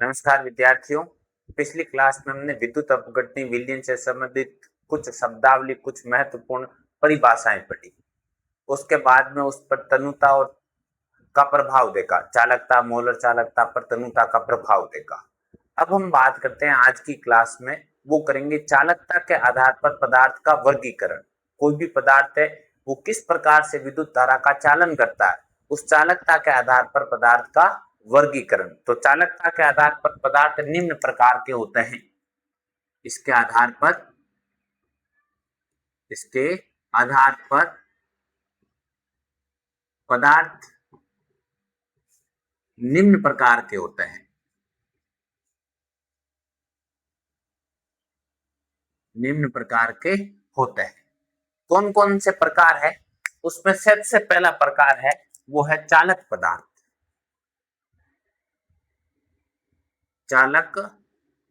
नमस्कार विद्यार्थियों। पिछली क्लास में हमने विद्युत अपघटनी विलयन से संबंधित कुछ शब्दावली, कुछ महत्वपूर्ण परिभाषाएं पढ़ी। उसके बाद में उस पर तनुता और का प्रभाव देखा, चालकता, मोलर चालकता पर तनुता का प्रभाव देखा। अब हम बात करते हैं आज की क्लास में, वो करेंगे चालकता के आधार पर पदार्थ का वर्गीकरण। कोई भी पदार्थ है वो किस प्रकार से विद्युत धारा का चालन करता है, उस चालकता के आधार पर पदार्थ का वर्गीकरण। तो चालकता के आधार पर पदार्थ निम्न प्रकार के होते हैं। इसके आधार पर पदार्थ निम्न प्रकार के होते हैं। निम्न प्रकार के होते हैं। कौन कौन से प्रकार है? उसमें सबसे पहला प्रकार है वो है चालक पदार्थ। चालक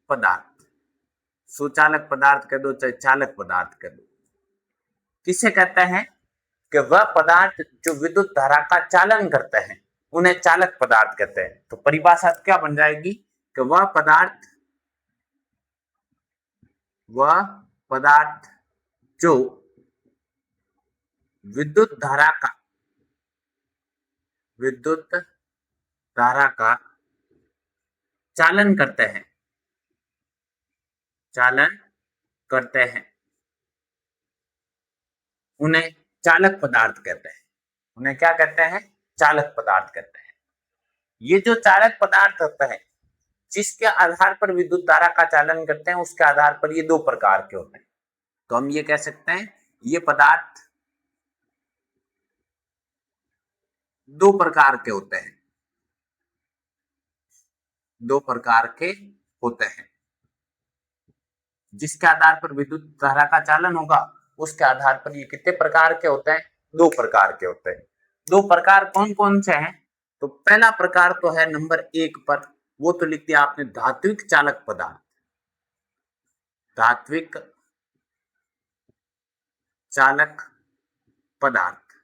पदार्थ, सुचालक पदार्थ कह दो चाहे चालक पदार्थ कह दो। किसे कहते हैं कि वह पदार्थ जो विद्युत धारा का चालन करते हैं उन्हें चालक पदार्थ कहते हैं। तो परिभाषा क्या बन जाएगी कि वह पदार्थ जो विद्युत धारा का चालन करते हैं उन्हें चालक पदार्थ कहते हैं। उन्हें क्या कहते हैं? चालक पदार्थ कहते हैं। ये जो चालक पदार्थ होता है जिसके आधार पर विद्युत धारा का चालन करते हैं, उसके आधार पर ये दो प्रकार के होते हैं। तो हम ये कह सकते हैं ये पदार्थ दो प्रकार के होते हैं। जिसके आधार पर विद्युत धारा का चालन होगा उसके आधार पर ये कितने प्रकार के होते हैं? दो प्रकार के होते हैं। दो प्रकार कौन कौन से हैं? तो पहला प्रकार तो है नंबर 1 पर, वो तो लिख दिया आपने, धात्विक चालक पदार्थ। धात्विक चालक पदार्थ।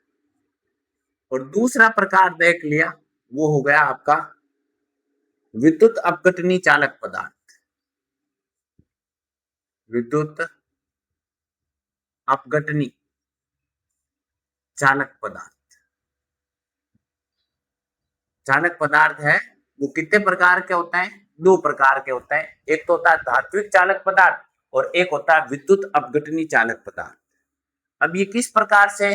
और दूसरा प्रकार देख लिया वो हो गया आपका विद्युत अपघटनी चालक पदार्थ। विद्युत अपघटनी चालक पदार्थ। चालक पदार्थ है वो कितने प्रकार के होते हैं? दो प्रकार के होते हैं। एक तो होता है धात्विक चालक पदार्थ और एक होता है विद्युत अपघटनी चालक पदार्थ। अब ये किस प्रकार से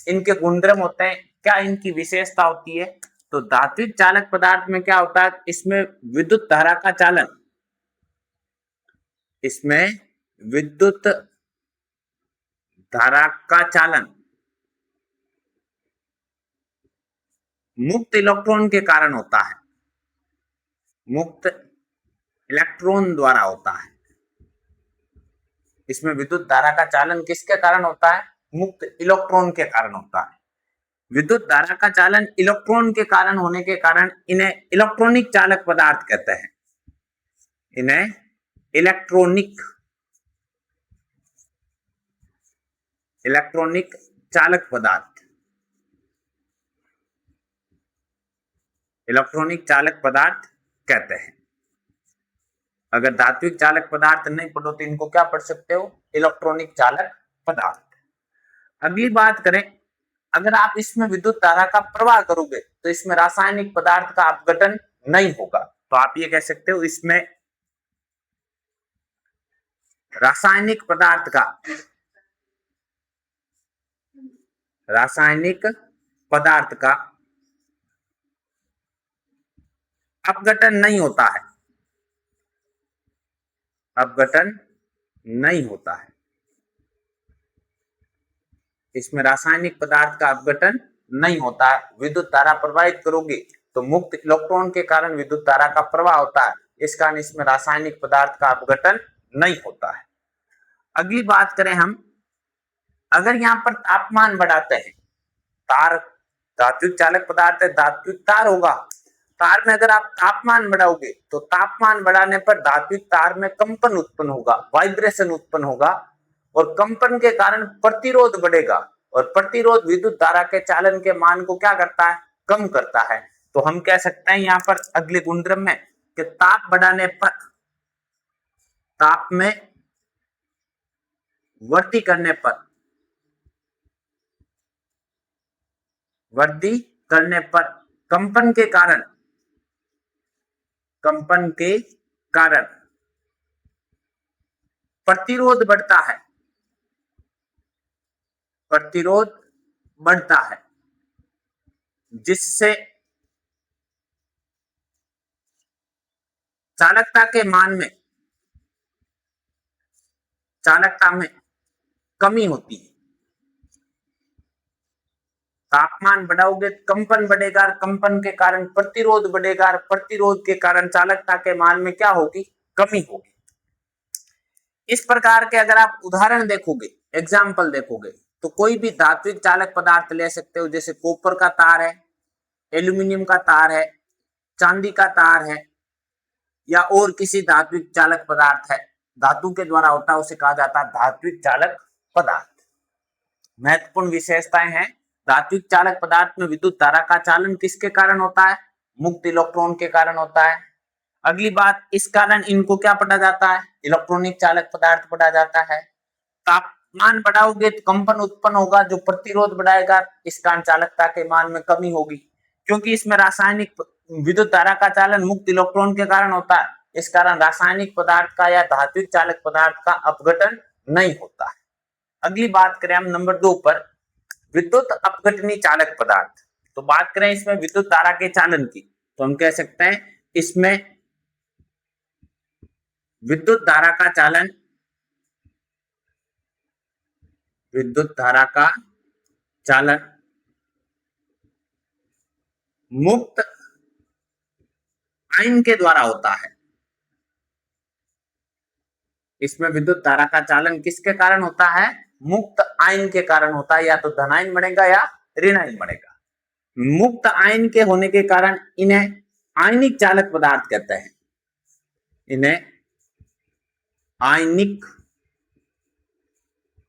इनके गुणधर्म होते हैं, क्या इनकी विशेषता होती है? तो धात्विक चालक पदार्थ में क्या होता है, इसमें विद्युत धारा का चालन, मुक्त इलेक्ट्रॉन के कारण होता है। मुक्त इलेक्ट्रॉन द्वारा होता है। इसमें विद्युत धारा का चालन किसके कारण होता है? मुक्त इलेक्ट्रॉन के कारण होता है। विद्युत धारा का चालन इलेक्ट्रॉन के कारण होने के कारण इन्हें इलेक्ट्रॉनिक चालक पदार्थ कहते हैं। इन्हें इलेक्ट्रॉनिक चालक पदार्थ कहते हैं। अगर धात्विक चालक पदार्थ नहीं पढ़ो तो इनको क्या पढ़ सकते हो? इलेक्ट्रॉनिक चालक पदार्थ। अगली बात करें, अगर आप इसमें विद्युत धारा का प्रवाह करोगे तो इसमें रासायनिक पदार्थ का अपघटन नहीं होगा। तो आप ये कह सकते हो इसमें रासायनिक पदार्थ का अपघटन नहीं होता है। इसमें रासायनिक पदार्थ का अपघटन नहीं होता है। विद्युत धारा प्रवाहित करोगे तो मुक्त इलेक्ट्रॉन के कारण विद्युत धारा का प्रवाह होता है, इस कारण इसमें रासायनिक पदार्थ का अपघटन नहीं होता है। अगली बात करें हम, अगर यहाँ पर तापमान बढ़ाते हैं, तार धात्विक चालक पदार्थ है, धात्विक तार होगा, तार में अगर आप तापमान बढ़ाओगे तो तापमान बढ़ाने पर धात्विक तार में कंपन उत्पन्न होगा, वाइब्रेशन उत्पन्न होगा, और कंपन के कारण प्रतिरोध बढ़ेगा, और प्रतिरोध विद्युत धारा के चालन के मान को क्या करता है? कम करता है। तो हम कह सकते हैं यहाँ पर अगले गुणधर्म में कि ताप बढ़ाने पर, ताप में वृद्धि करने पर, वृद्धि करने पर कंपन के कारण, कंपन के कारण प्रतिरोध बढ़ता है, प्रतिरोध बढ़ता है, जिससे चालकता के मान में, चालकता में कमी होती है। तापमान बढ़ाओगे कंपन बढ़ेगा, कंपन के कारण प्रतिरोध बढ़ेगा, प्रतिरोध के कारण चालकता के मान में क्या होगी, कमी होगी। इस प्रकार के अगर आप उदाहरण देखोगे, एग्जाम्पल देखोगे, तो कोई भी धात्विक चालक पदार्थ ले सकते हो, जैसे कॉपर का तार है, एल्यूमिनियम का तार है, चांदी का तार है, या और किसी धात्विक चालक पदार्थ है, धातु के द्वारा होता है, उसे कहा जाता है धात्विक चालक पदार्थ। महत्वपूर्ण विशेषताएं हैं, धात्विक चालक पदार्थ में विद्युत धारा का चालन किसके कारण होता है, मुक्त इलेक्ट्रॉन के कारण होता है। अगली बात, इस कारण इनको क्या पढ़ा जाता है, इलेक्ट्रॉनिक चालक पदार्थ पढ़ा जाता है। तापमान बढ़ाओगे तो कंपन उत्पन्न होगा, जो प्रतिरोध बढ़ाएगा, इस कारण चालकता के मान में कमी होगी, क्योंकि इसमें रासायनिक विद्युत धारा का चालन मुक्त इलेक्ट्रॉन के कारण होता है, इस कारण रासायनिक पदार्थ का या धात्विक चालक पदार्थ का अपघटन नहीं होता है। अगली बात करें हम नंबर 2 पर, विद्युत अपघटनी चालक पदार्थ। तो बात करें इसमें विद्युत धारा के चालन की, तो हम कह सकते हैं इसमें विद्युत धारा का चालन, विद्युत धारा का चालन मुक्त आयन के द्वारा होता है। इसमें विद्युत धारा का चालन किसके कारण होता है, मुक्त आयन के कारण होता है, या तो धनायन बनेगा या ऋणायन बनेगा। मुक्त आयन के होने के कारण इन्हें आयनिक चालक पदार्थ कहते हैं, इन्हें आयनिक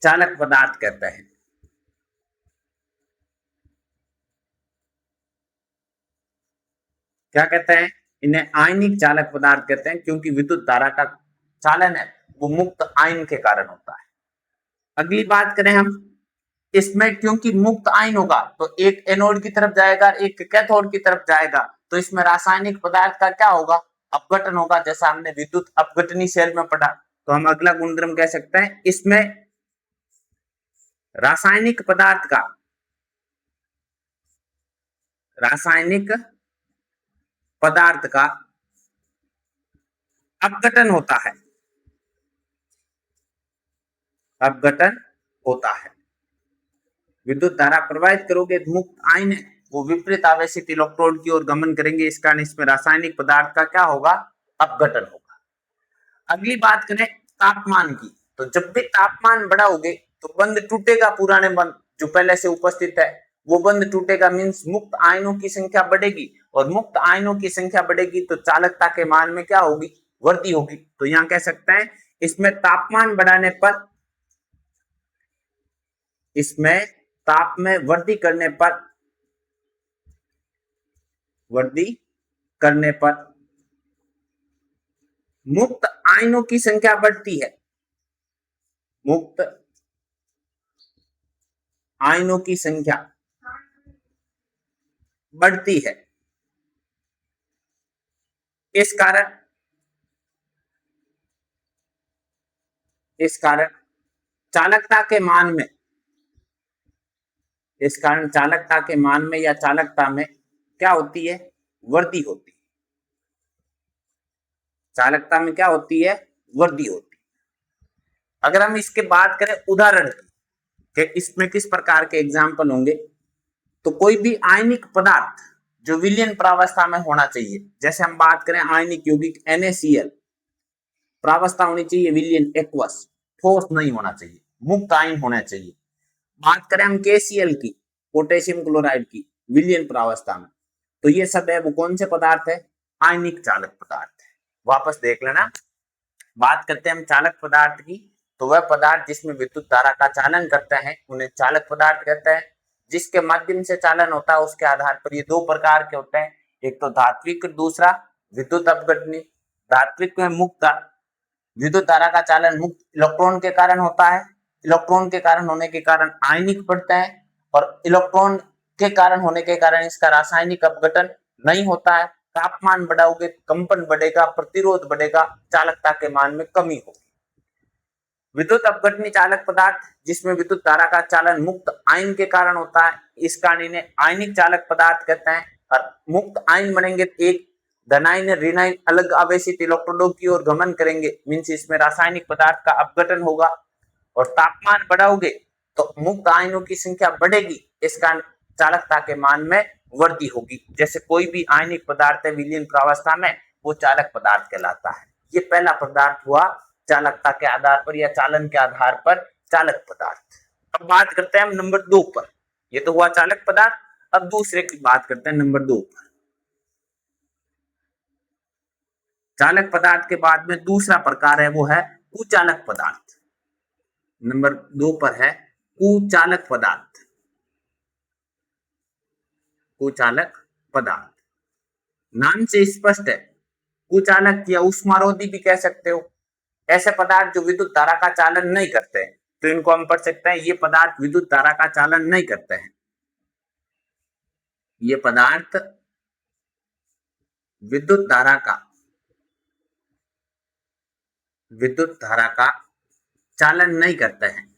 चालक पदार्थ कहते हैं। क्या कहते हैं, इन्हें आयनिक चालक पदार्थ कहते हैं, क्योंकि विद्युत धारा का चालन है वो मुक्त आयन के कारण होता है। अगली बात करें हम, इसमें क्योंकि मुक्त आयन होगा तो एक एनोड की तरफ जाएगा, एक कैथोड की तरफ जाएगा, तो इसमें रासायनिक पदार्थ का क्या होगा, अपघटन होगा, जैसा हमने विद्युत अपघटनी सेल में पढ़ा। तो हम अगला गुणधर्म कह सकते हैं, इसमें रासायनिक पदार्थ का, रासायनिक पदार्थ का अपघटन होता है, अपघटन होता है। विद्युत धारा प्रवाहित करोगे तो मुक्त आयन है वो विपरीत आवेशित इलेक्ट्रोड की ओर गमन करेंगे, इस कारण इसमें रासायनिक पदार्थ का क्या होगा, अपघटन होगा। अगली बात करें तापमान की, तो जब भी तापमान बढ़ाओगे तो बंध टूटेगा, पुराने बंध जो पहले से उपस्थित है वो बंध टूटेगा, मींस मुक्त आयनों की संख्या बढ़ेगी, और मुक्त आयनों की संख्या बढ़ेगी तो चालकता के मान में क्या होगी, वृद्धि होगी। तो यहां कह सकते हैं इसमें तापमान बढ़ाने पर, इसमें ताप में वृद्धि करने पर, वृद्धि करने पर मुक्त आयनों की संख्या बढ़ती है, मुक्त आयनों की संख्या बढ़ती है। इस कारण चालकता के मान में, इस कारण चालकता के मान में या चालकता में क्या होती है, वृद्धि होती है। चालकता में क्या होती है, वृद्धि होती है। अगर हम इसके बात करें उदाहरण की कि इसमें किस प्रकार के एग्जाम्पल होंगे, तो कोई भी आयनिक पदार्थ जो विलयन प्रावस्था में होना चाहिए, जैसे हम बात करें आयनिक यौगिक NaCl, प्रावस्था होनी चाहिए विलयन एक्वस, ठोस नहीं होना चाहिए, मुक्त आयन होना चाहिए। बात करें हम KCl की, पोटेशियम क्लोराइड की, विलयन प्रावस्था में, तो ये सब है वो कौन से पदार्थ है, आयनिक चालक पदार्थ है। वापस देख लेना, बात करते हैं हम चालक पदार्थ की, तो वह पदार्थ जिसमें विद्युत धारा का चालन करते हैं उन्हें चालक पदार्थ कहते हैं। जिसके माध्यम से चालन होता है उसके आधार पर ये दो प्रकार के होते हैं, एक तो धात्विक, दूसरा विद्युत अपघटनी। धात्विक में मुक्त विद्युत धारा का चालन मुक्त इलेक्ट्रॉन के कारण होता है। इलेक्ट्रॉन के कारण होने के कारण आयनिक बढ़ता है, और इलेक्ट्रॉन के कारण होने के कारण इसका रासायनिक अपघटन नहीं होता है। तापमान बढ़ाओगे कंपन बढ़ेगा, प्रतिरोध बढ़ेगा, चालकता के मान में कमी होगी। विद्युत अपघटनी चालक पदार्थ जिसमें विद्युत धारा का चालन मुक्त आयन के कारण होता है, इस कारण इन्हें आयनिक चालक पदार्थ कहते हैं। और मुक्त आयन बनेंगे तो एक धनायन ऋणायन अलग आवेशित इलेक्ट्रोडों की ओर गमन करेंगे, मीन्स इसमें रासायनिक पदार्थ का अपघटन होगा। और तापमान बढ़ाओगे तो मुक्त आयनों की संख्या बढ़ेगी, इस कारण चालकता के मान में वृद्धि होगी। जैसे कोई भी आयनिक पदार्थ है विलीन प्रावस्था में, वो चालक पदार्थ कहलाता है। ये पहला पदार्थ हुआ चालकता के आधार पर या चालन के आधार पर चालक पदार्थ। अब बात करते हैं हम नंबर 2 पर। ये तो हुआ चालक पदार्थ, अब दूसरे की बात करते हैं नंबर 2 पर। चालक पदार्थ के बाद में दूसरा प्रकार है वो है कुचालक पदार्थ। नंबर 2 पर है कुचालक पदार्थ। कुचालक पदार्थ नाम से स्पष्ट है, कुचालक या ऊष्मारोधी भी कह सकते हो। ऐसे पदार्थ जो विद्युत धारा का चालन नहीं करते हैं, तो इनको हम पढ़ सकते हैं ये पदार्थ विद्युत धारा का चालन नहीं करते हैं। ये पदार्थ विद्युत धारा का चालन नहीं करते हैं।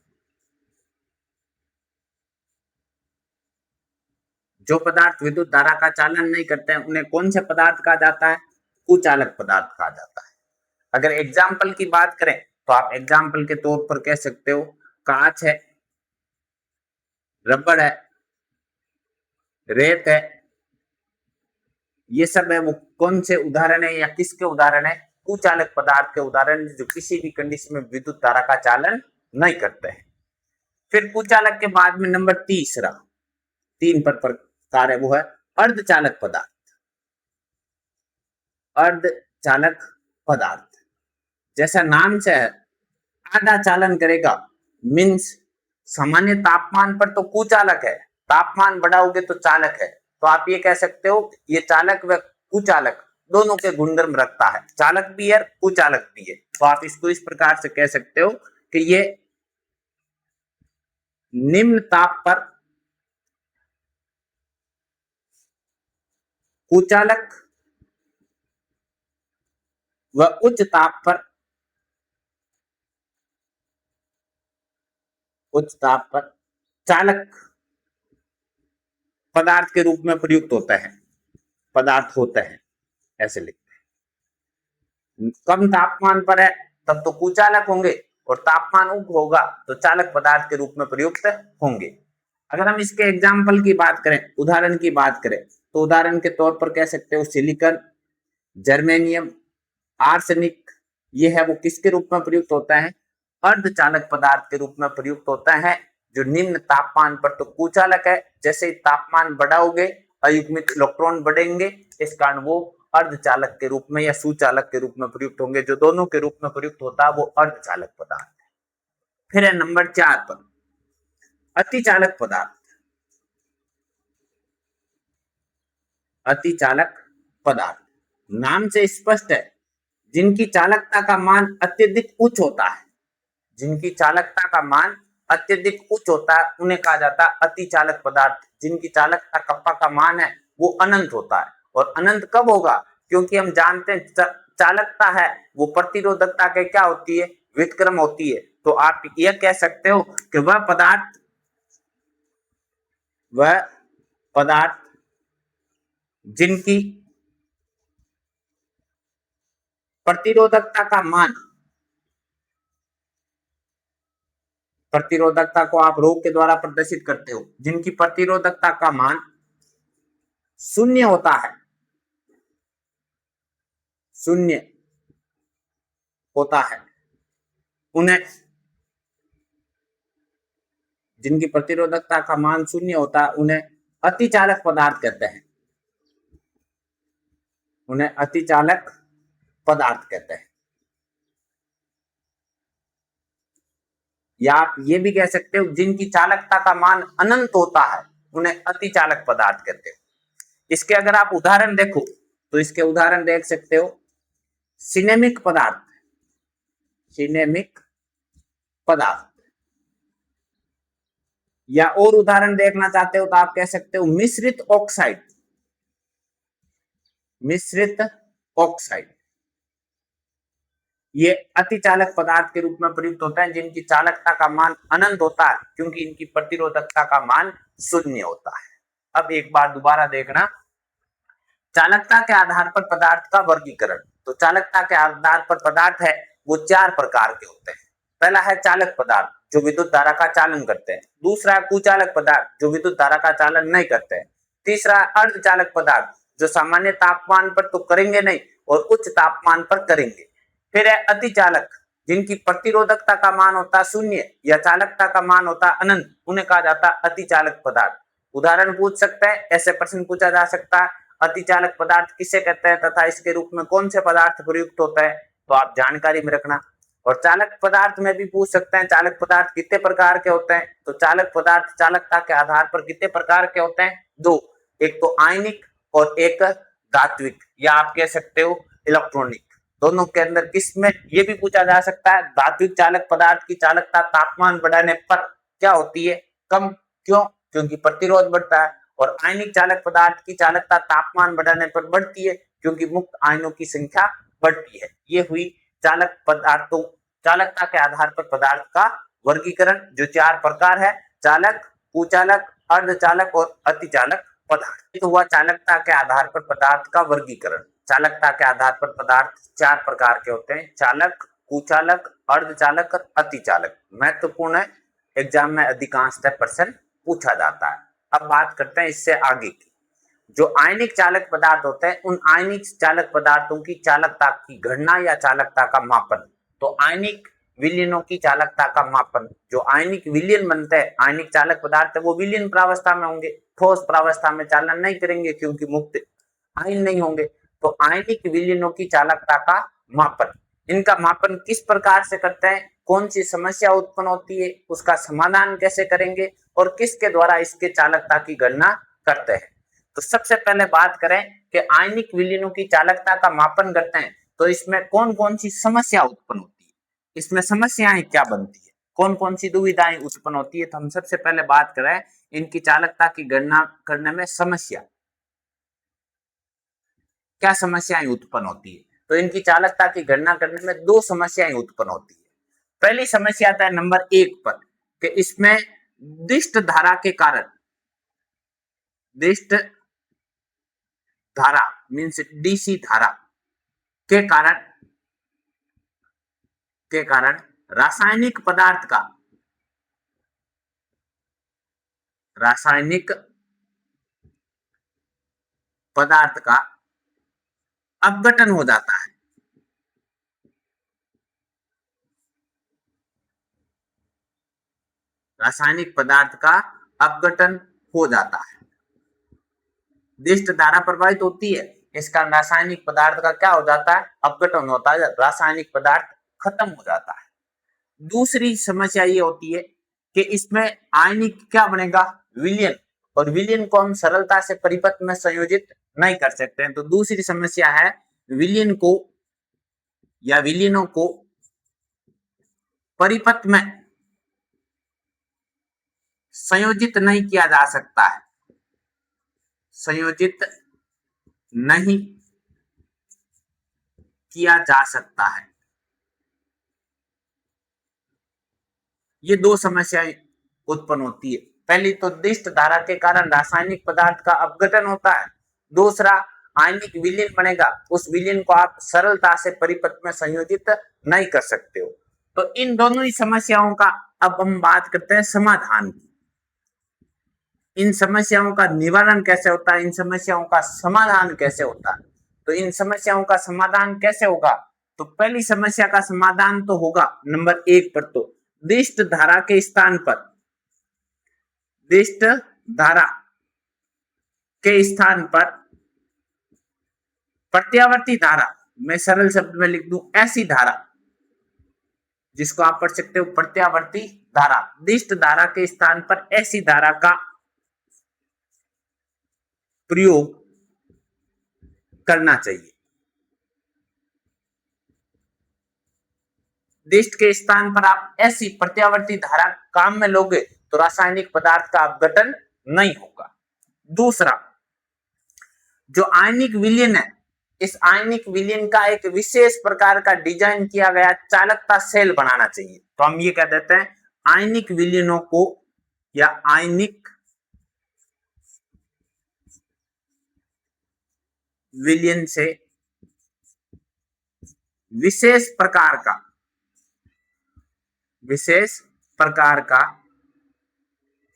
जो पदार्थ विद्युत धारा का चालन नहीं करते हैं उन्हें कौन से पदार्थ कहा जाता है? कुचालक पदार्थ कहा जाता है। अगर एग्जाम्पल की बात करें तो आप एग्जाम्पल के तौर पर कह सकते हो कांच है, रबड़ है, रेत है। ये सब है वो कौन से उदाहरण है या किसके उदाहरण है? कुचालक पदार्थ के उदाहरण जो किसी भी कंडीशन में विद्युत धारा का चालन नहीं करते हैं। फिर कुचालक के बाद में नंबर 3 पर प्रकार है वो है अर्धचालक पदार्थ। अर्धचालक पदार्थ जैसा नाम से है आधा चालन करेगा, मीन्स सामान्य तापमान पर तो कुचालक है, तापमान बढ़ाओगे तो चालक है। तो आप ये कह सकते हो ये चालक व कुचालक दोनों के गुणधर्म रखता है, चालक भी है कुचालक भी है। तो आप इसको इस प्रकार से कह सकते हो कि ये निम्न ताप पर कुचालक व उच्च ताप पर चालक पदार्थ के रूप में प्रयुक्त होता है, पदार्थ होते हैं, ऐसे लिखते हैं। कम तापमान पर है तब तो कुचालक होंगे, और तापमान उच्च होगा तो चालक पदार्थ के रूप में प्रयुक्त होंगे। अगर हम इसके एग्जाम्पल की बात करें, उदाहरण की बात करें, तो उदाहरण के तौर पर कह सकते हो सिलिकॉन, जर्मेनियम, आर्सेनिक। ये है वो किसके रूप में प्रयुक्त होता है? अर्धचालक पदार्थ के रूप में प्रयुक्त होता है, जो निम्न तापमान पर तो कुचालक है, जैसे तापमान बढ़ाओगे अयुग्मित इलेक्ट्रॉन बढ़ेंगे, इस कारण वो अर्धचालक के रूप में या सुचालक के रूप में प्रयुक्त होंगे। जो दोनों के रूप में प्रयुक्त होता है वो अर्धचालक पदार्थ है। फिर है नंबर 4 पर अतिचालक पदार्थ। अतिचालक पदार्थ नाम से स्पष्ट है, जिनकी चालकता का मान अत्यधिक उच्च होता है। जिनकी चालकता का मान अत्यधिक उच्च होता है उन्हें कहा जाता है अतिचालक पदार्थ। जिनकी चालकता कप्पा का मान है वो अनंत होता है। और अनंत कब होगा? क्योंकि हम जानते हैं चालकता है वो प्रतिरोधकता के क्या होती है? व्युत्क्रम होती है। तो आप यह कह सकते हो कि वह पदार्थ जिनकी प्रतिरोधकता को आप रो के द्वारा प्रदर्शित करते हो, जिनकी प्रतिरोधकता का मान शून्य होता है, शून्य होता है, उन्हें जिनकी प्रतिरोधकता का मान शून्य होता है उन्हें अतिचालक पदार्थ कहते हैं। उन्हें अतिचालक पदार्थ कहते हैं। या आप ये भी कह सकते हो जिनकी चालकता का मान अनंत होता है उन्हें अतिचालक पदार्थ कहते हैं। इसके अगर आप उदाहरण देखो तो इसके उदाहरण देख सकते हो, सिनेमिक पदार्थ, सिनेमिक पदार्थ, या और उदाहरण देखना चाहते हो तो आप कह सकते हो मिश्रित ऑक्साइड, मिश्रित ऑक्साइड। ये अतिचालक पदार्थ के रूप में प्रयुक्त होता है जिनकी चालकता का मान अनंत होता है क्योंकि इनकी प्रतिरोधकता का मान शून्य होता है। अब एक बार दोबारा देखना, चालकता के आधार पर पदार्थ का वर्गीकरण। तो चालकता के आधार पर पदार्थ है वो चार प्रकार के होते हैं। पहला है चालक पदार्थ जो विद्युत धारा का चालन करते हैं, दूसरा है कुचालक पदार्थ जो विद्युत धारा का चालन नहीं करते हैं, तीसरा है अर्धचालक पदार्थ जो सामान्य तापमान पर तो करेंगे नहीं और उच्च तापमान पर करेंगे, फिर है अतिचालक जिनकी प्रतिरोधकता का मान होता है शून्य या चालकता का मान होता है अनंत, उन्हें कहा जाता है अतिचालक पदार्थ। उदाहरण पूछ सकते हैं, ऐसे प्रश्न पूछा जा सकता है, अतिचालक पदार्थ किसे कहते हैं तथा इसके रूप में कौन से पदार्थ प्रयुक्त होता है, तो आप जानकारी में रखना। और चालक पदार्थ में भी पूछ सकते हैं चालक पदार्थ कितने प्रकार के होते हैं, तो चालक पदार्थ चालकता के आधार पर कितने प्रकार के होते हैं, दो, एक तो आयनिक और एक धात्विक, या आप कह सकते हो इलेक्ट्रॉनिक। दोनों के अंदर किसमें ये भी पूछा जा सकता है, धात्विक चालक पदार्थ की चालकता तापमान बढ़ाने पर क्या होती है, कम, क्यों, क्योंकि प्रतिरोध बढ़ता है, और आयनिक चालक पदार्थ की चालकता तापमान बढ़ाने पर बढ़ती है क्योंकि मुक्त आयनों की संख्या बढ़ती है। ये हुई चालक पदार्थों, चालकता के आधार पर पदार्थ का वर्गीकरण जो चार प्रकार है, चालक, कुचालक, अर्धचालक और अतिचालक पदार्थ। तो हुआ चालकता के आधार पर पदार्थ का वर्गीकरण। चालकता के आधार पर पदार्थ चार प्रकार के होते हैं, चालक, कुचालक, अर्धचालक और अतिचालक। महत्वपूर्ण है, एग्जाम में अधिकांशतः प्रश्न पूछा जाता है। अब बात करते हैं इससे आगे की, जो आयनिक चालक पदार्थ होते हैं उन आयनिक चालक पदार्थों की चालकता की गणना या चालकता का मापन। तो आयनिक विलयनों की चालकता का मापन, जो आयनिक विलयन बनते हैं, आयनिक चालक पदार्थ है वो विलयन प्रावस्था में होंगे, ठोस प्रावस्था में चालन नहीं करेंगे क्योंकि मुक्त आयन नहीं होंगे। तो आयनिक विलयनों की चालकता का मापन, इनका मापन किस प्रकार से करते हैं, कौन सी समस्या उत्पन्न होती है, उसका समाधान कैसे करेंगे और किसके द्वारा इसके चालकता की गणना करते हैं। तो सबसे पहले बात करें कि आयनिक विलयनों की चालकता का मापन करते हैं तो इसमें कौन कौन सी समस्या उत्पन्न होती है, इसमें समस्याएं क्या बनती है, कौन कौन सी दुविधाएं उत्पन्न होती है। तो हम सबसे पहले बात करें इनकी चालकता की गणना करने में समस्या, क्या समस्याएं उत्पन्न होती है। तो इनकी चालकता की गणना करने में दो समस्याएं उत्पन्न होती है। पहली समस्या आता है नंबर 1 पर कि इसमें दिष्ट धारा के कारण, दिष्ट धारा मींस डीसी धारा के कारण रासायनिक पदार्थ का अपघटन हो जाता है। रासायनिक पदार्थ का अपघटन हो जाता है, दिष्ट धारा प्रवाहित होती है, इसका रासायनिक पदार्थ का क्या हो जाता है, अपघटन होता है, रासायनिक पदार्थ खत्म हो जाता है। दूसरी समस्या ये होती है कि इसमें आयनिक क्या बनेगा, विलयन, और विलयन को हम सरलता से परिपथ में संयोजित नहीं कर सकते हैं। तो दूसरी समस्या है विलयन को या विलयनों को परिपथ में संयोजित नहीं किया जा सकता है, संयोजित नहीं किया जा सकता है। ये दो समस्याएं उत्पन्न होती है। पहली तो दिष्ट धारा के कारण रासायनिक पदार्थ का अपघटन होता है, दूसरा आयनिक विलयन बनेगा, उस विलयन को आप सरलता से परिपथ में संयोजित नहीं कर सकते हो। तो इन दोनों ही समस्याओं का अब हम बात करते हैं समाधान की। इन समस्याओं का निवारण कैसे होता है, इन समस्याओं का समाधान कैसे होता है। तो इन समस्याओं का समाधान कैसे होगा, तो पहली समस्या का समाधान तो होगा नंबर 1 पर, तो दिष्ट धारा के स्थान पर, दिष्ट धारा के स्थान पर प्रत्यावर्ती धारा, मैं सरल शब्द में लिख दूं ऐसी धारा जिसको आप पढ़ सकते हो प्रत्यावर्ती धारा, दिष्ट धारा के स्थान पर ऐसी धारा का प्रयोग करना चाहिए। दिष्ट के स्थान पर आप ऐसी प्रत्यावर्ती धारा काम में लोगे तो रासायनिक पदार्थ का अपघटन नहीं होगा। दूसरा, जो आयनिक विलयन है, इस आयनिक विलयन का एक विशेष प्रकार का डिजाइन किया गया चालकता सेल बनाना चाहिए। तो हम ये कह देते हैं आयनिक विलयनों को या आयनिक विलयन से विशेष प्रकार का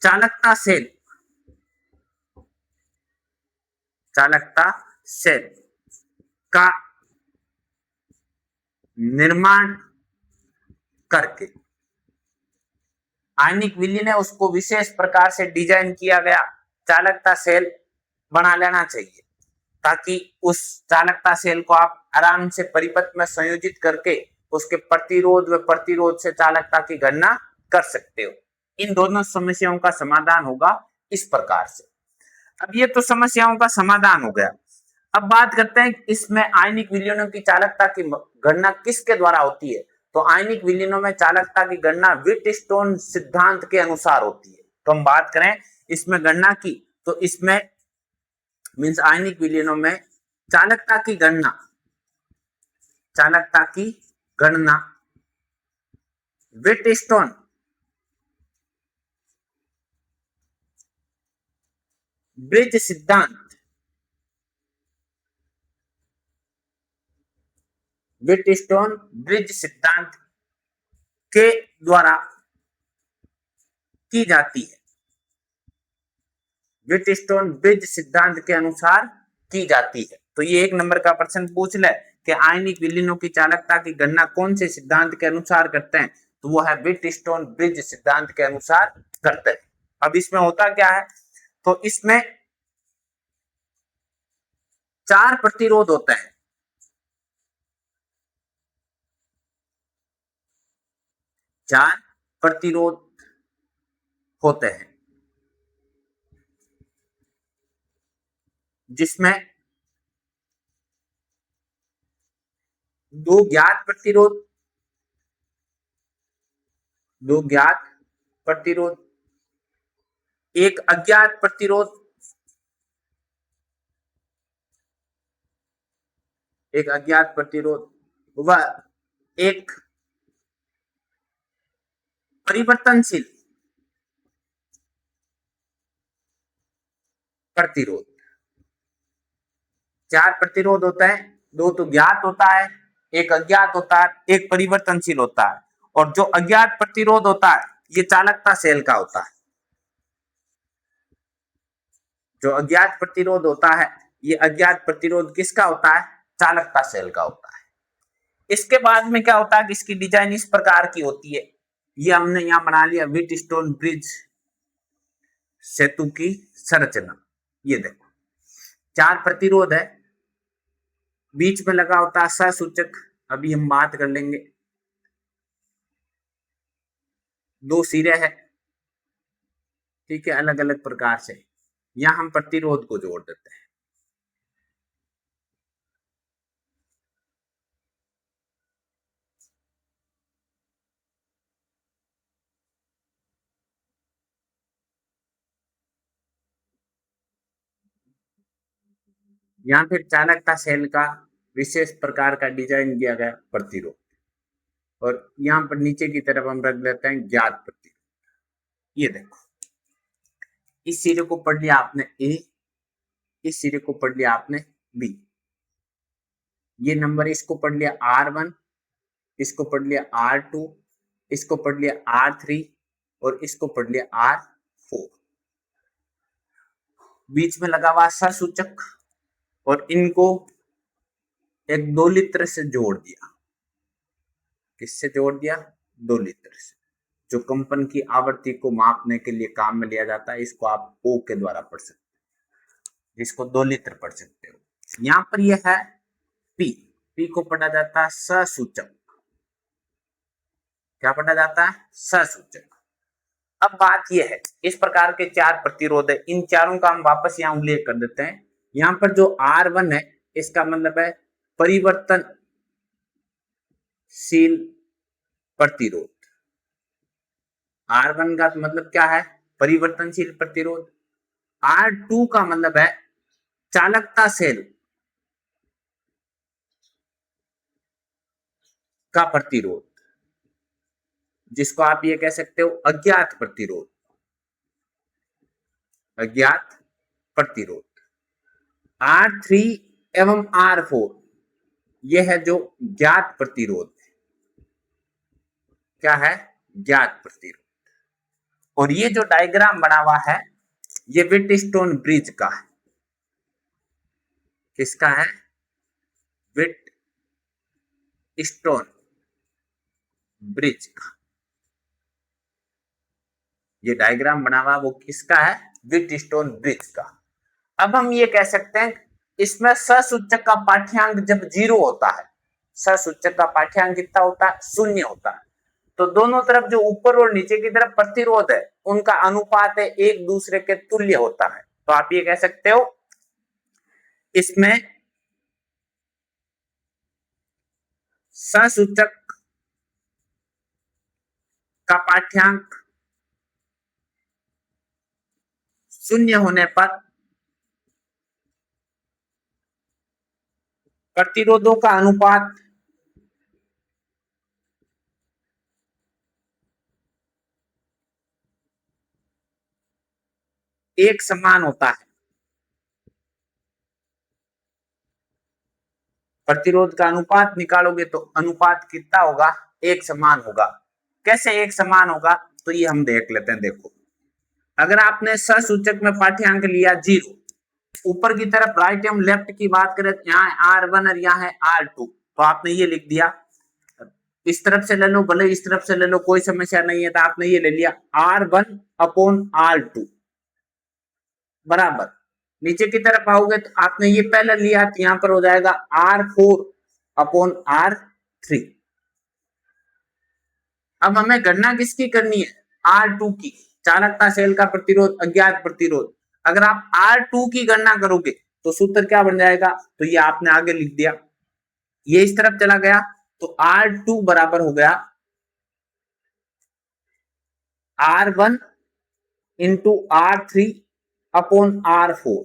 चालकता सेल का निर्माण करके, आयनिक विलयन है उसको विशेष प्रकार से डिजाइन किया गया चालकता सेल बना लेना चाहिए, ताकि उस चालकता सेल को आप आराम से परिपथ में संयोजित करके उसके प्रतिरोध व प्रतिरोध से चालकता की गणना कर सकते हो। इन दोनों समस्याओं का समाधान होगा इस प्रकार से। अब ये तो समस्याओं का समाधान हो गया। अब बात करते हैं इसमें आयनिक विलयनों की चालकता की गणना किसके द्वारा होती है। तो आयनिक विलयनों में चालकता की गणना व्हिटस्टोन सिद्धांत के अनुसार होती है। तो हम बात करें इसमें गणना की, तो इसमें मीन्स आयनिक विलयनों में चालकता की गणना व्हिटस्टोन ब्रिज सिद्धांत के द्वारा की जाती है, व्हिटस्टोन ब्रिज सिद्धांत के अनुसार की जाती है। तो ये एक नंबर का प्रश्न पूछ ले कि आयनिक विलयनों की चालकता की गणना कौन से सिद्धांत के अनुसार करते हैं, तो वो है व्हिटस्टोन ब्रिज सिद्धांत के अनुसार करते हैं। अब इसमें होता क्या है, तो इसमें 4 प्रतिरोध होते हैं। 4 प्रतिरोध होते हैं, जिसमें 2 ज्ञात प्रतिरोध, एक अज्ञात प्रतिरोध, व एक परिवर्तनशील प्रतिरोध। 4 प्रतिरोध होता है, 2 तो ज्ञात होता है, एक अज्ञात होता है, एक परिवर्तनशील होता है। और जो अज्ञात प्रतिरोध होता है ये चालकता सेल का होता है। जो अज्ञात प्रतिरोध होता है ये अज्ञात प्रतिरोध किसका होता है, चालकता सेल का होता है। इसके बाद में क्या होता है कि इसकी डिजाइन इस प्रकार की होती है, ये हमने यहां बना लिया व्हिटस्टोन ब्रिज सेतु की संरचना। ये देखो 4 प्रतिरोध है, बीच में लगा होता है सहसूचक, अभी हम बात कर लेंगे। 2 सिरे है, ठीक है, अलग अलग प्रकार से। यहां हम प्रतिरोध को जोड़ देते हैं। यहां फिर चालकता सेल का विशेष प्रकार का डिजाइन किया गया प्रतिरोध, और यहां पर नीचे की तरफ हम रख देते हैं ज्ञात प्रतिरोध। ये देखो इस सिरे को पढ़ लिया आपने ए, इस सिरे को पढ़ लिया आपने बी, ये नंबर इसको पढ़ लिया R1, इसको पढ़ लिया R2, इसको पढ़ लिया R3 और इसको पढ़ लिया R4। बीच में लगा हुआ सहसूचक और इनको एक 2 लित्र से जोड़ दिया। किससे जोड़ दिया, 2 लित्र से, जो कंपन की आवृत्ति को मापने के लिए काम में लिया जाता है। इसको आप O के द्वारा पढ़ सकते हो, इसको 2 लित्र पढ़ सकते हो। यहां पर यह है P, P को पढ़ा जाता है सहसूचक। क्या पढ़ा जाता है, सहसूचक। अब बात यह है इस प्रकार के 4 प्रतिरोध है, इन चारों का हम वापस यहां उल्लेख कर देते हैं। यहां पर जो R1 है इसका मतलब है परिवर्तनशील प्रतिरोध। R1 का मतलब क्या है? परिवर्तनशील प्रतिरोध। R2 का मतलब है चालकता सेल का प्रतिरोध, जिसको आप ये कह सकते हो अज्ञात प्रतिरोध। अज्ञात प्रतिरोध। R3 एवं R4 यह है जो ज्ञात प्रतिरोध है। क्या है? ज्ञात प्रतिरोध। और ये जो डायग्राम बना हुआ है ये व्हीटस्टोन ब्रिज का है। किसका है? व्हीटस्टोन ब्रिज का। ये डायग्राम बना हुआ वो किसका है? व्हीटस्टोन ब्रिज का। अब हम ये कह सकते हैं इसमें ससूचक का पाठ्यांक जब 0 होता है, ससूचक का पाठ्यांक कितना होता है? 0 होता है। तो दोनों तरफ जो ऊपर और नीचे की तरफ प्रतिरोध है उनका अनुपात है एक दूसरे के तुल्य होता है। तो आप ये कह सकते हो इसमें ससूचक का पाठ्यांक 0 होने पर प्रतिरोधों का अनुपात एक समान होता है। प्रतिरोध का अनुपात निकालोगे तो अनुपात कितना होगा? एक समान होगा। कैसे एक समान होगा? तो ये हम देख लेते हैं। देखो, अगर आपने ससूचक में पाठ्यांक लिया 0, ऊपर की तरफ राइट एवं लेफ्ट की बात करें तो यहाँ है R1 और यहाँ है R2, तो आपने ये लिख दिया। इस तरफ से ले लो, भले इस तरफ से ले लो, कोई समस्या नहीं है। तो आपने ये ले लिया R1/R2 बराबर। नीचे की तरफ आओगे तो आपने ये पहले लिया तो यहां पर हो जाएगा R4/R3। अब हमें गणना किसकी करनी है? R2 की, चालकता सेल का प्रतिरोध, अज्ञात प्रतिरोध। अगर आप R2 की गणना करोगे तो सूत्र क्या बन जाएगा? तो ये आपने आगे लिख दिया, ये इस तरफ चला गया तो R2 बराबर हो गया R1 इंटू R3/R4।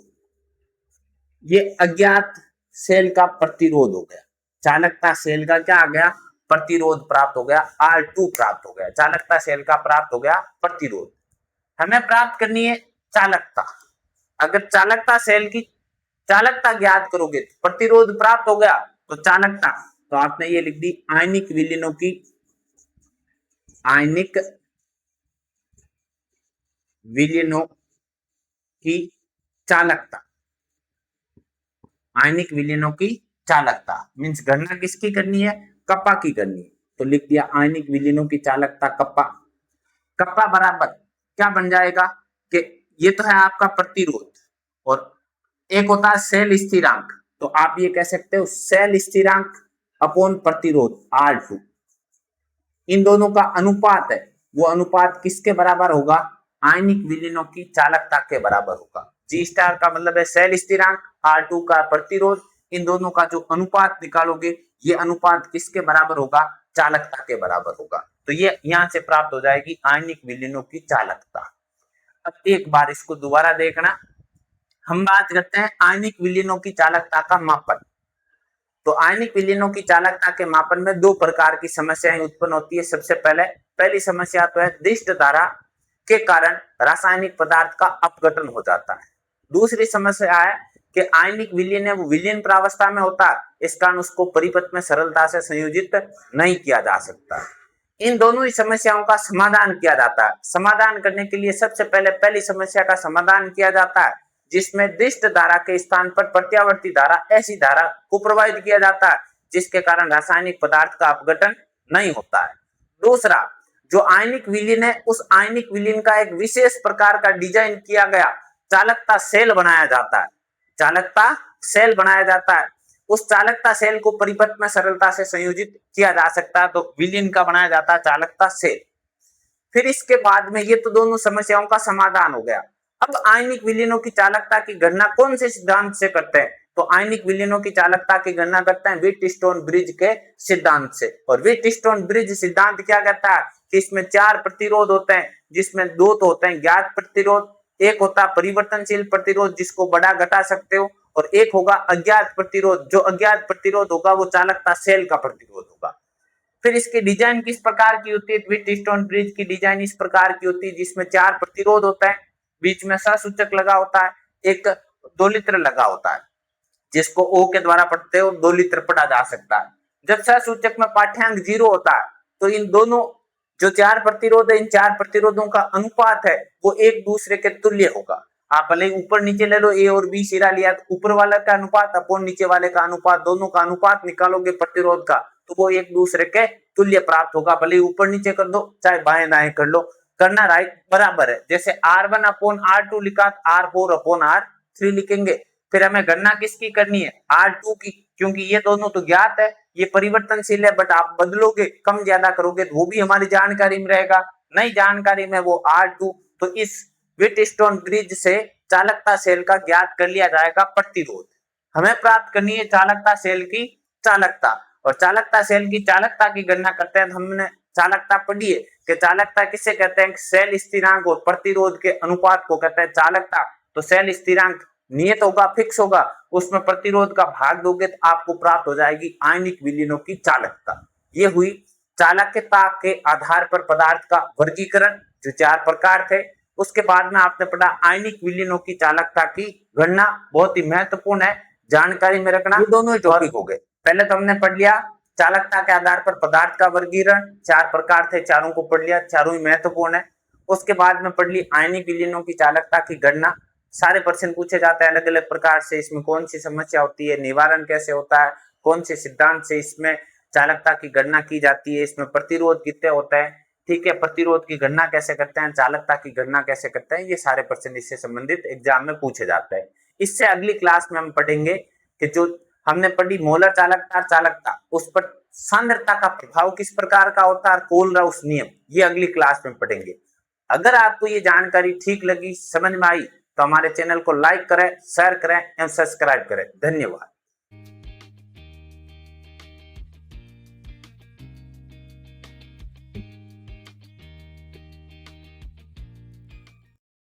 ये अज्ञात सेल का प्रतिरोध हो गया। चालकता सेल का क्या आ गया? प्रतिरोध प्राप्त हो गया। R2 प्राप्त हो गया। चालकता सेल का प्राप्त हो गया प्रतिरोध। हमें प्राप्त करनी है चालकता। अगर चालकता सेल की चालकता ज्ञात करोगे तो प्रतिरोध प्राप्त हो गया, तो चालकता तो आपने ये लिख दी आयनिक विलीनों की, आयनिक विलीनों की चालकता। आयनिक विलीनों की चालकता मीन्स गणना किसकी करनी है? कप्पा की करनी है। तो लिख दिया आयनिक विलीनों की चालकता कप्पा। कप्पा बराबर क्या बन जाएगा कि ये तो है आपका प्रतिरोध और एक होता है सेल स्थिरांक। तो आप ये कह सकते हो सेल स्थिरांक अपॉन प्रतिरोध R2। इन दोनों का अनुपात है, वो अनुपात किसके बराबर होगा? आयनिक विलीनों की चालकता के बराबर होगा। G स्टार का मतलब है सेल स्थिरांक, R2 का प्रतिरोध। इन दोनों का जो अनुपात निकालोगे ये अनुपात किसके बराबर होगा? चालकता के बराबर होगा। तो ये यहां से प्राप्त हो जाएगी आयनिक विलीनों की चालकता। अब एक बार इसको दोबारा देखना। हम बात करते हैं आयनिक विलीनों की चालकता का मापन। तो आयनिक विलीनों की चालकता के मापन में दो प्रकार की समस्याएं उत्पन्न होती है। सबसे पहली समस्या तो है दिष्ट धारा के कारण रासायनिक पदार्थ का अपघटन हो जाता है। दूसरी समस्या है कि आयनिक विलीन है वो विलीन प्रावस्था में होता है, इस कारण उसको परिपथ में सरलता से संयोजित नहीं किया जा सकता। इन दोनों ही समस्याओं का समाधान किया जाता है। समाधान करने के लिए सबसे पहली समस्या का समाधान किया जाता है जिसमें दिष्ट धारा के स्थान पर प्रत्यावर्ती धारा, ऐसी धारा को प्रवाहित किया जाता है जिसके कारण रासायनिक पदार्थ का अपघटन नहीं होता है। दूसरा, जो आयनिक विलीन है उस आयनिक विलीन का एक विशेष प्रकार का डिजाइन किया गया चालकता सेल बनाया जाता है। चालकता सेल बनाया जाता है, उस चालकता सेल को परिपथ में सरलता से संयोजित किया जा सकता है, तो विलीन का बनाया जाता है चालकता सेल। फिर इसके बाद में ये तो दोनों समस्याओं का समाधान हो गया। अब आयनिक विलीनों की चालकता की गणना कौन से सिद्धांत से करते हैं? तो आयनिक विलयनों की चालकता की गणना करते हैं व्हीटस्टोन ब्रिज के सिद्धांत से। और व्हीटस्टोन ब्रिज सिद्धांत क्या कहता है कि इसमें 4 प्रतिरोध होते हैं, जिसमें 2 तो होते हैं ज्ञात प्रतिरोध, एक होता है परिवर्तनशील प्रतिरोध जिसको बढ़ा घटा सकते हो, और एक होगा अज्ञात प्रतिरोध। जो अज्ञात प्रतिरोध होगा वो चालकता सेल का प्रतिरोध होगा। फिर इसकी डिजाइन किस प्रकार की होती है? व्हीटस्टोन ब्रिज की डिजाइन इस प्रकार की होती है जिसमें 4 प्रतिरोध होता है, बीच में सहसूचक लगा होता है, एक 2 लित्र लगा होता है जिसको O के द्वारा पढ़ते हो 2 लित्र पढ़ा जा सकता है। जब सहसूचक में पाठ्यांक 0 होता है तो इन दोनों जो 4 प्रतिरोध है, इन 4 प्रतिरोधों का अनुपात है वो एक दूसरे के तुल्य होगा। आप भले ऊपर नीचे ले लो, ए और बी सिरा लिया तो ऊपर वाला का अनुपात अपॉन नीचे वाले का अनुपात, दोनों का अनुपात निकालोगे प्रतिरोध का तो वो एक दूसरे के तुल्य प्राप्त होगा। भले ऊपर नीचे कर दो चाहे बाएं दाएं कर लो, करना राइट बराबर है। जैसे R1 अपॉन R2 लिखा, R4 अपॉन R3 लिखेंगे। फिर हमें गणना किसकी करनी है? R2 की, क्योंकि ये दोनों तो ज्ञात है, ये परिवर्तनशील है, बट आप बदलोगे कम ज्यादा करोगे तो वो भी हमारी जानकारी में रहेगा। नई जानकारी में वो R2। तो इस व्हीटस्टोन ब्रिज से चालकता सेल का ज्ञात कर लिया जाएगा प्रतिरोध। हमें प्राप्त करनी है चालकता सेल की चालकता, और चालकता सेल की चालकता की गणना करते हैं। हमने चालकता पढ़ी है कि चालकता किसे कहते हैं? सेल स्थिरांक और प्रतिरोध के अनुपात को कहते हैं चालकता। तो सेल स्थिरांक नियत होगा, फिक्स होगा, उसमें प्रतिरोध का भाग दोगे तो आपको प्राप्त हो जाएगी आयनिक विलयनों की चालकता। ये हुई चालकता के आधार पर पदार्थ का वर्गीकरण, जो 4 प्रकार थे। उसके बाद में आपने पढ़ा आयनिक विलयनों की चालकता की गणना, बहुत ही महत्वपूर्ण है, जानकारी में रखना। ये दोनों ही टॉपिक हो गए। पहले तो हमने पढ़ लिया चालकता के आधार पर पदार्थ का वर्गीकरण, 4 प्रकार थे, चारों को पढ़ लिया, चारों ही महत्वपूर्ण है। उसके बाद में पढ़ ली आयनिक विलयनों की चालकता की गणना। सारे प्रश्न पूछे जाते हैं अलग अलग प्रकार से, इसमें कौन सी समस्या होती है, निवारण कैसे होता है, कौन से सिद्धांत से इसमें चालकता की गणना की जाती है, इसमें प्रतिरोध कितने होता है, ठीक है, प्रतिरोध की गणना कैसे करते हैं, चालकता की गणना कैसे करते हैं, ये सारे प्रश्न इससे संबंधित एग्जाम में पूछे जाते हैं। इससे अगली क्लास में हम पढ़ेंगे कि जो हमने पढ़ी मोलर चालकता, चालकता, उस पर सांद्रता का प्रभाव किस प्रकार का होता है, कोलराउस नियम, ये अगली क्लास में पढ़ेंगे। अगर आपको ये जानकारी ठीक लगी, समझ में आई, तो हमारे चैनल को लाइक करें, शेयर करें एवं सब्सक्राइब करें। धन्यवाद।